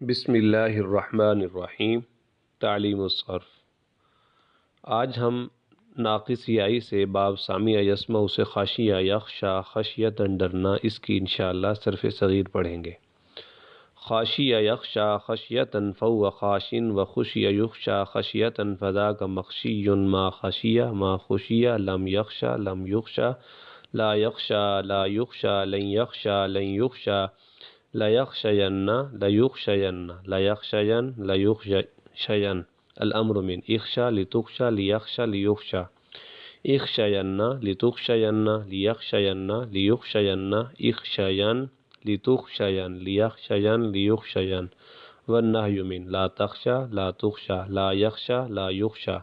بسم اللہ الرحمن الرحیم۔ تعلیم الصرف۔ آج ہم ناقص یائی سے باب سامع یسمع سے خاشیہ یخشا خشیتاً ڈرنا، اس کی انشاءاللہ صرف صغیر پڑھیں گے۔ خاشیہ یخشا خشیتاً فہو خاشن و خشیہ یخشا خشیتاً فذاک مخشی ما خشیہ ما خشیہ لم یخشا لم یخشا لا یخشا لا یخشا لن یخشا لن یخشا لیخشین لیخشین لیخشین لیخشین الامر من اخشا لتخشا لیخشا لیخشا اخشین لتخشین لیخشین لیخشین اخشین لتخشین لیخشین لیخشین والنہی من لا تخشا لا تخشا لا یخشا لا یخشا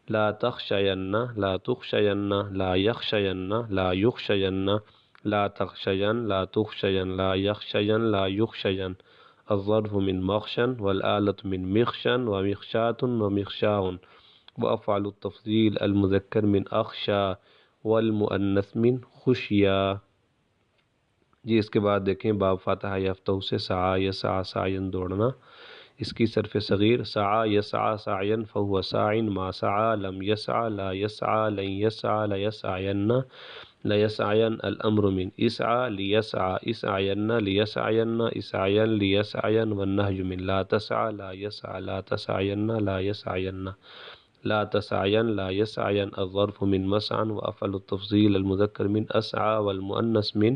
لا تخشین لا تخشین لا یخشین لا یخشین لا تخشین لا تخشین لا یخشین لا یخشین الظرف من مخشن والآلة من مخشن ومخشات ومخشاء وأفعل التفضيل المذكر من أخشى والمؤنث من خشیا۔ جی اس کے بعد دیکھیں باب فاتحہ یفتح سے سعی یسعی سعین دوڑنا، اس کی صرف صغیر سعی یسعی سعین فهو ساعٍ ما سعى لم يسعى لا يسعى لن يسعى لا يسعين لا يسعين الأمر من اسعى ليسعى اسعين ليسعين اسعين ليسعين والنهي من لا تسعى لا يسعى لا تسعين لا يسعين لا تسعين لا يسعين الظرف من مسعى وأفعل التفضيل المذكر من أسعى والمؤنث من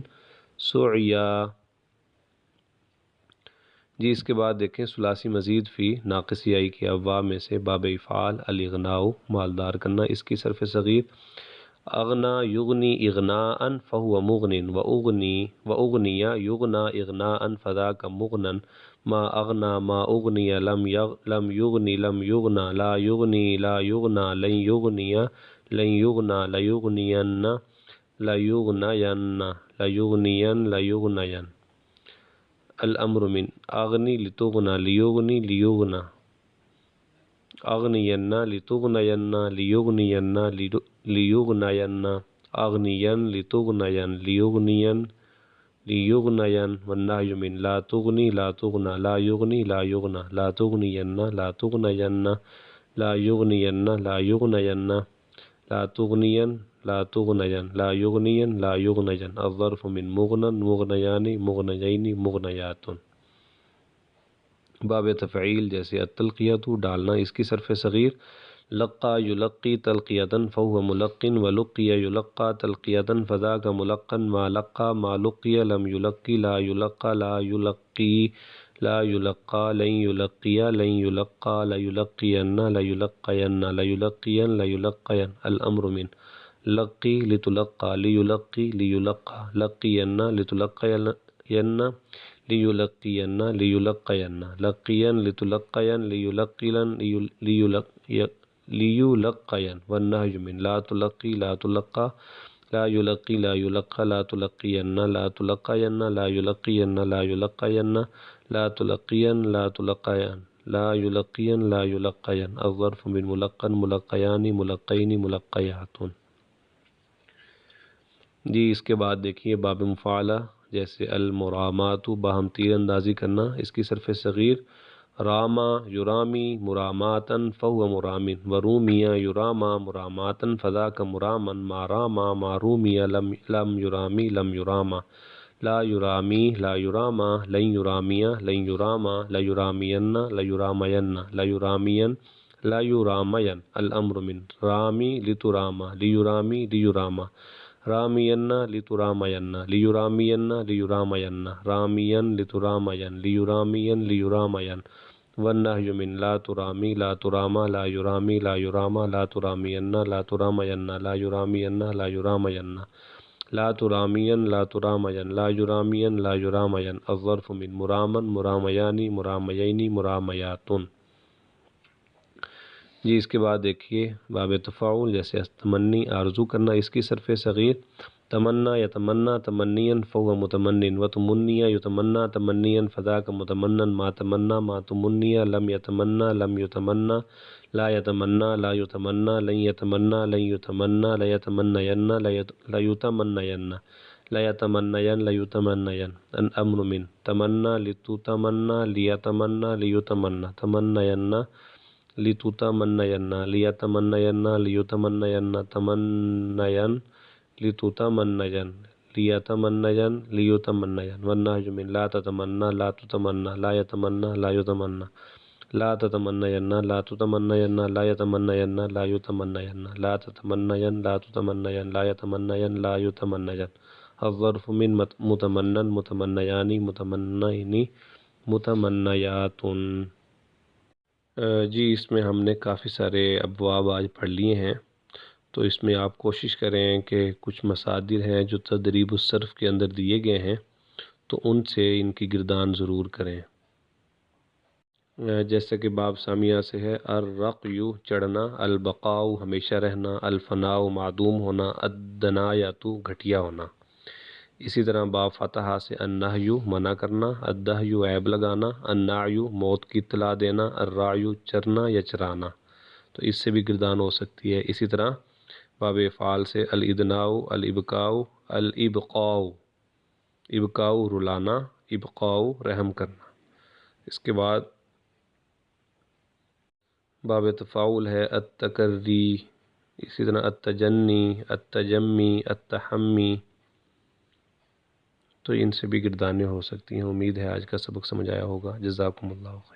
سعيا۔ جی اس کے بعد دیکھیں ثلاثی مزید فی ناقص یائی کے ابواب میں سے باب افعال الاغناء مالدار کرنا، اس کی صرف صغیر اغنا یغنی اغناء فهو مغن واغنی یغنا اغناء فذاک مغنن ما اغنا ما اغنی لم یغنی لم یغنا لا یغنی لا یغنا لن یغنی لن یغنا لیغنین لیغنین لیغنین لیغنین الامر من اغنی لتغنا لیغنی لیغنا اغنین لتغنین لیغنین لیغنین اغنین لتغنین لیغنین لیغنین والنہی من لا تغنی لا تغنا لا یغنی لا یغنا لا تغنین لا تغنین لا یغنین لا یغنین لا تغنین لا تغنین لا یغنین لا یغنین الظرف من مغنن مغنیان مغنیین مغنیات۔ باب تفعیل جیسے التلقیۃ ڈالنا، اس کی صرف صغیر لقا یلقی تلقیۃً فهو ملق ولقی یلقى تلقیۃً فذاک ملقا ما لقى ما لقی لم یلقی لا یلقى لا یلقی لا یلقى لن یلقی لن یلقى لیلقین لیلقین لیلقین لیلقین الامر من لقی لتلقى لیلقی لیلقى لقین لتلقین لیلقین لیلقین لقین لتلقین لیلقین لیلقین والنہی من لا تلقی لا تلقى لا یلقی لا یلقى لا تلقین لا تلقین لا یلقین لا یلقین لا تلقین لا تلقین لا یلقین لا یلقین الظرف من ملقن ملقیان ملقین ملقیات۔ جی اس کے بعد دیکھیے باب مفعلہ جیسے المرامات باہم تیر اندازی کرنا، اس کی صرف صغیر راما یرامی مراماتن فهو مرام ورومیہ یراما مراماتن فذاک مراما ما راما ما رومی لم یرامی لم یراما لا یرامی لا یراما لن یرامیہ لن یراما لیرامین لیرامین لیرامین لا یرامین الامر من رامی لتراما لیرامی لیراما رامین لترامین لیرامین لیرامین رامین لترامین لیرامین لیرامین والنہی من لا ترامی لا تراما لا یرامی لا یراما لا ترامین لا ترامین لا یرامین لا یرامین لا ترامین لا ترامین لا یرامین لا یرامین الظرف من مرامن مرامیان مرامیین مرامیات۔ جی اس کے بعد دیکھیے باب تفاعل جیسے تمنی آرزو کرنا، اس کی صرف صغیر تمنا یتمنا تمنیا فهو متمن وتمنی یتمنا تمنیا فذاک متمنن ما تمنا ما تمنی لم یتمنا لم یتمنا لا یتمنا لا یتمنا لن یتمنا لن یتمنا لیتمنین لیتمنین لیتمنین لیتمنین الامر من تمنا لتتمنا لیتمنا لیتمنا تمنین لتتمنین لیتمنین لیتمنین تمنین لتتمنین لیتمنین لیتمنین والنهج من لا تتمنا لا تتمنا لا يتمنى لا يتمنى لا تتمنين لا تتمنين لا يتمنين لا يتمنين لا تتمنين لا تتمنين لا يتمنين لا يتمنين الظرف من متمنن متمنيان متمنين متمنيات۔ جی اس میں ہم نے کافی سارے ابواب آج پڑھ لیے ہیں، تو اس میں آپ کوشش کریں کہ کچھ مصادر ہیں جو تدریب الصرف کے اندر دیے گئے ہیں تو ان سے ان کی گردان ضرور کریں۔ جیسے کہ باب ثانیہ سے ہے الرقی چڑھنا، البقاء ہمیشہ رہنا، الفناء معدوم ہونا، الدنایۃ گھٹیا ہونا۔ اسی طرح باب فتحہ سے النہی منع کرنا، الدہی عیب لگانا، النعی موت کی اطلاع دینا، الرعی چرنا یا چرانا، تو اس سے بھی گردان ہو سکتی ہے۔ اسی طرح باب افعال سے الادناء الابقاء الابقاء ابقاء رلانا، ابقاء رحم کرنا۔ اس کے بعد باب تفاعل ہے التکری، اسی طرح التجنی، التجمی، التحمی، تو ان سے بھی گردانیں ہو سکتی ہیں۔ امید ہے آج کا سبق سمجھ آیا ہوگا۔ جزاکم اللہ خیر۔